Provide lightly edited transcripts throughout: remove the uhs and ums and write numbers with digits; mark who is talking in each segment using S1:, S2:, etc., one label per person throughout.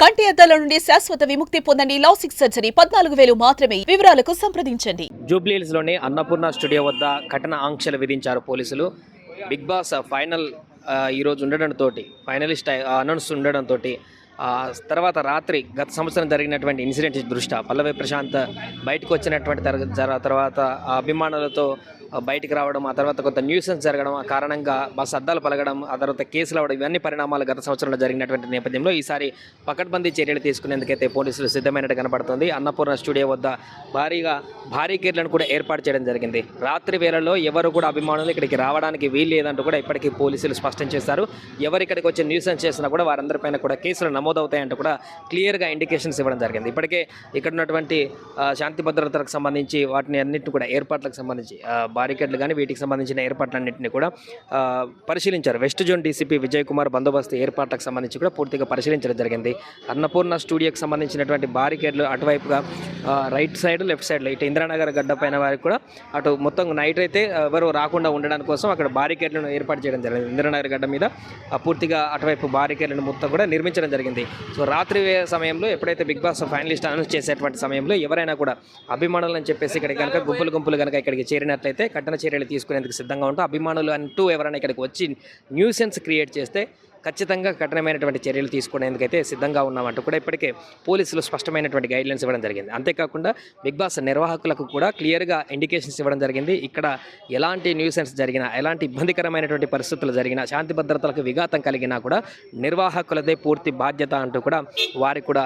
S1: కంటి అద్దాల నుండి శాశ్వత విముక్తి పొందండి. లాసిక్ సర్జరీ 14,000 మాత్రమే. వివరాలకు సంప్రదించండి.
S2: జూబ్లీహిల్స్ లోని అన్నపూర్ణ స్టూడియో వద్ద కఠిన ఆంక్షలు విధించారు పోలీసులు. బిగ్ బాస్ ఫైనల్ ఈరోజు ఉండడంతో, ఫైనలిస్ట్ అనౌన్స్ ఉండడంతో తర్వాత రాత్రి గత సంవత్సరం జరిగినటువంటి ఇన్సిడెంట్ దృష్ట్యా పల్లవి ప్రశాంత్ బయటకు వచ్చినటువంటి తర్వాత అభిమానులతో బయటికి రావడం, ఆ తర్వాత కొంత న్యూసెన్స్ జరగడం, ఆ కారణంగా బస్ అద్దాలు పలగడం, ఆ తర్వాత కేసులు అవ్వడం, ఇవన్నీ పరిణామాలు గత సంవత్సరంలో జరిగినటువంటి నేపథ్యంలో ఈసారి పకడ్బందీ చర్యలు తీసుకునేందుకైతే పోలీసులు సిద్ధమైనట్టు కనబడుతుంది. అన్నపూర్ణ స్టూడియో వద్ద బారికేడ్లను కూడా ఏర్పాటు చేయడం జరిగింది. రాత్రి వేళల్లో ఎవరు కూడా అభిమానులు ఇక్కడికి రావడానికి వీలు లేదంటూ కూడా ఇప్పటికీ పోలీసులు స్పష్టం చేశారు. ఎవరు ఇక్కడికి వచ్చి న్యూసెన్స్ చేసినా కూడా వారందరిపైన కూడా కేసులు నమోదవుతాయంటూ కూడా క్లియర్గా ఇండికేషన్స్ ఇవ్వడం జరిగింది. ఇప్పటికే ఇక్కడ ఉన్నటువంటి శాంతి భద్రతలకు సంబంధించి వాటిని అన్నింటిని కూడా ఏర్పాట్లకు సంబంధించి బారికేడ్లు కానీ వీటికి సంబంధించిన ఏర్పాట్లన్నింటినీ కూడా పరిశీలించారు. West zone DCP Vijay Kumar బందోబస్తు ఏర్పాట్లకు సంబంధించి కూడా పూర్తిగా పరిశీలించడం జరిగింది. అన్నపూర్ణ స్టూడియోకి సంబంధించినటువంటి బారికేడ్లు అటువైపుగా రైట్ సైడ్, లెఫ్ట్ సైడ్లో ఇటు ఇంద్రానగర్ గడ్డ పైన వారికి కూడా అటు మొత్తం నైట్ అయితే ఎవరు రాకుండా ఉండడానికి కోసం అక్కడ బారికేడ్లను ఏర్పాటు చేయడం జరిగింది. ఇంద్రానగర్ గడ్డ మీద పూర్తిగా అటువైపు బారికేడ్లను మొత్తం కూడా నిర్మించడం జరిగింది. సో రాత్రి సమయంలో ఎప్పుడైతే బిగ్ బాస్ ఫైనలిస్ట్ అనౌన్స్ చేసేటువంటి సమయంలో ఎవరైనా కూడా అభిమానులు అని చెప్పేసి ఇక్కడికి కనుక గుంపులు కనుక ఇక్కడికి చేరినట్లయితే కఠిన చర్యలు తీసుకునేందుకు సిద్ధంగా ఉంటాం. అభిమానులు అంటూ ఎవరైనా ఇక్కడికి వచ్చి న్యూసెన్స్ క్రియేట్ చేస్తే ఖచ్చితంగా కఠినమైనటువంటి చర్యలు తీసుకునేందుకైతే సిద్ధంగా ఉన్నామంటూ కూడా ఇప్పటికే పోలీసులు స్పష్టమైనటువంటి గైడ్లైన్స్ ఇవ్వడం జరిగింది. అంతేకాకుండా బిగ్ బాస్ నిర్వాహకులకు కూడా క్లియర్గా ఇండికేషన్స్ ఇవ్వడం జరిగింది. ఇక్కడ ఎలాంటి న్యూసెన్స్ జరిగినా, ఎలాంటి ఇబ్బందికరమైనటువంటి పరిస్థితులు జరిగినా, శాంతి భద్రతలకు విఘాతం కలిగినా కూడా నిర్వాహకులదే పూర్తి బాధ్యత అంటూ కూడా వారికి కూడా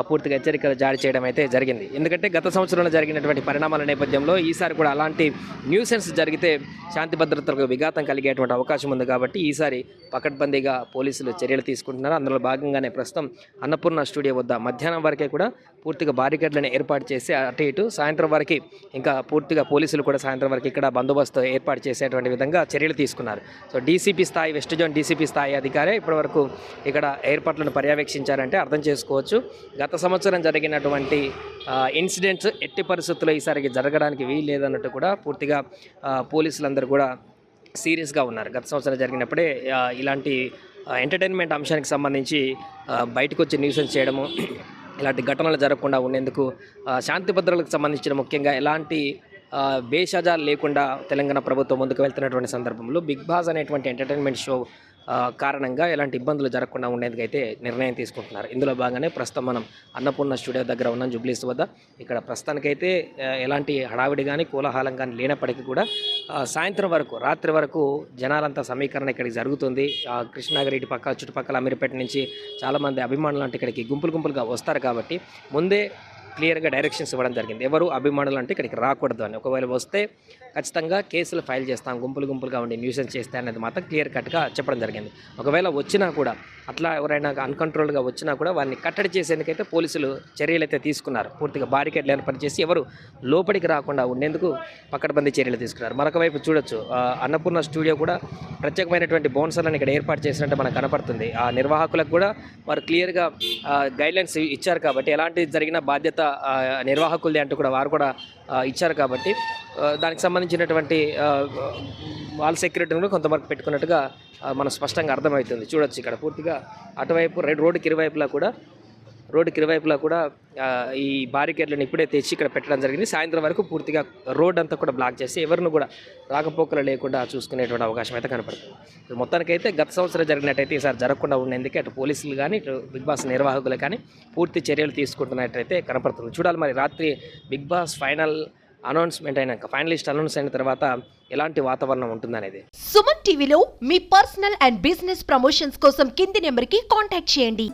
S2: పూర్తిగా హెచ్చరికలు జారీ చేయడం అయితే జరిగింది. ఎందుకంటే గత సంవత్సరంలో జరిగినటువంటి పరిణామాల నేపథ్యంలో ఈసారి కూడా అలాంటి న్యూసెన్స్ జరిగితే శాంతి భద్రతలకు విఘాతం కలిగేటువంటి అవకాశం ఉంది. కాబట్టి ఈసారి పకడ్బందీగా పోలీసులు చర్యలు తీసుకుంటున్నారు. అందులో భాగంగానే ప్రస్తుతం అన్నపూర్ణ స్టూడియో వద్ద మధ్యాహ్నం వరకే కూడా పూర్తిగా బారికేడ్లను ఏర్పాటు చేసి అటు ఇటు సాయంత్రం వరకు ఇంకా పూర్తిగా పోలీసులు కూడా సాయంత్రం వరకు ఇక్కడ బందోబస్తు ఏర్పాటు చేసేటువంటి విధంగా చర్యలు తీసుకున్నారు. సో డీసీపీ స్థాయి, వెస్ట్ జోన్ డీసీపీ స్థాయి అధికారే ఇప్పటివరకు ఇక్కడ ఏర్పాట్లను పర్యవేక్షించారంటే అర్థం చేసుకోవచ్చు. గత సంవత్సరం జరిగినటువంటి ఇన్సిడెంట్స్ ఎట్టి పరిస్థితుల్లో ఈసారికి జరగడానికి వీలు లేదన్నట్టు కూడా పూర్తిగా పోలీసులందరూ కూడా సీరియస్గా ఉన్నారు. గత సంవత్సరం జరిగినప్పుడే ఇలాంటి ఎంటర్టైన్మెంట్ అంశానికి సంబంధించి బయటకు వచ్చి న్యూసెన్స్ చేయడము, ఇలాంటి ఘటనలు జరగకుండా ఉండేందుకు శాంతి భద్రతలకు సంబంధించిన ముఖ్యంగా ఎలాంటి భేషజాలు లేకుండా తెలంగాణ ప్రభుత్వం ముందుకు వెళ్తున్నటువంటి సందర్భంలో బిగ్ బాస్ అనేటువంటి ఎంటర్టైన్మెంట్ షో కారణంగా ఎలాంటి ఇబ్బందులు జరగకుండా ఉండేందుకైతే నిర్ణయం తీసుకుంటున్నారు. ఇందులో భాగంగానే ప్రస్తుతం మనం అన్నపూర్ణ స్టూడియో దగ్గర ఉన్నాం, జూబ్లీహిల్స్ వద్ద. ఇక్కడ ప్రస్తుతానికైతే ఎలాంటి హడావిడి కానీ కోలాహలం కానీ లేనప్పటికీ కూడా సాయంత్రం వరకు, రాత్రి వరకు జనాలంతా సమీకరణ ఇక్కడికి జరుగుతుంది. కృష్ణానగర్ ఇటు పక్క చుట్టుపక్కల అమీర్పేట నుంచి చాలామంది అభిమానులు అంటే ఇక్కడికి గుంపులుగా వస్తారు. కాబట్టి ముందే క్లియర్గా డైరెక్షన్స్ ఇవ్వడం జరిగింది. ఎవరు అభిమానులు అంటే ఇక్కడికి రాకూడదు అని. ఒకవేళ వస్తే ఖచ్చితంగా కేసులు ఫైల్ చేస్తాం, గుంపులుగా ఉండి న్యూసెన్స్ చేస్తే అనేది మాత్రం క్లియర్ కట్గా చెప్పడం జరిగింది. ఒకవేళ వచ్చినా కూడా అట్లా ఎవరైనా అన్కంట్రోల్గా వచ్చినా కూడా వారిని కట్టడి చేసేందుకైతే పోలీసులు చర్యలు అయితే తీసుకున్నారు. పూర్తిగా బారికేడ్లు ఏర్పాటు చేసి ఎవరు లోపలికి రాకుండా ఉండేందుకు పకడ్బందీ చర్యలు తీసుకున్నారు. మరొక వైపు చూడొచ్చు, అన్నపూర్ణ స్టూడియో కూడా ప్రత్యేకమైనటువంటి బౌన్సర్లను ఇక్కడ ఏర్పాటు చేసినట్టు మనకు కనపడుతుంది. ఆ నిర్వాహకులకు కూడా వారు క్లియర్గా గైడ్లైన్స్ ఇచ్చారు. కాబట్టి ఎలాంటి జరిగిన బాధ్యత నిర్వాహకులది అంటూ కూడా వారు కూడా ఇచ్చారు. కాబట్టి దానికి సంబంధించినటువంటి వాళ్ళ సెక్యూరిటీని కొంతవరకు పెట్టుకున్నట్టుగా మనం స్పష్టంగా అర్థమవుతుంది. చూడొచ్చు ఇక్కడ పూర్తిగా అటువైపు రోడ్డుకి ఇరువైపులా కూడా ఈ బారికేడ్లను ఇప్పుడే తెచ్చి ఇక్కడ పెట్టడం జరిగింది. సాయంత్రం వరకు పూర్తిగా రోడ్ అంతా కూడా బ్లాక్ చేసి ఎవరిని కూడా రాకపోకలు లేకుండా చూసుకునేటువంటి అవకాశం అయితే కనపడుతుంది. మొత్తానికైతే గత సంవత్సరం జరిగినట్టయితే ఈసారి జరగకుండా ఉండేందుకే అటు పోలీసులు కానీ ఇటు బిగ్ బాస్ నిర్వాహకులు కానీ పూర్తి చర్యలు తీసుకుంటున్నట్టయితే కనపడుతుంది. చూడాలి మరి రాత్రి బిగ్ బాస్ ఫైనల్ అనౌన్స్మెంట్ అయినాక, ఫైనలిస్ట్ అనౌన్స్ అయిన తర్వాత ఎలాంటి వాతావరణం ఉంటుందనేది.
S3: సుమన్ టీవీలో మీ పర్సనల్ అండ్ బిజినెస్ ప్రమోషన్స్ కోసం కింది నెంబర్కి కాంటాక్ట్ చేయండి.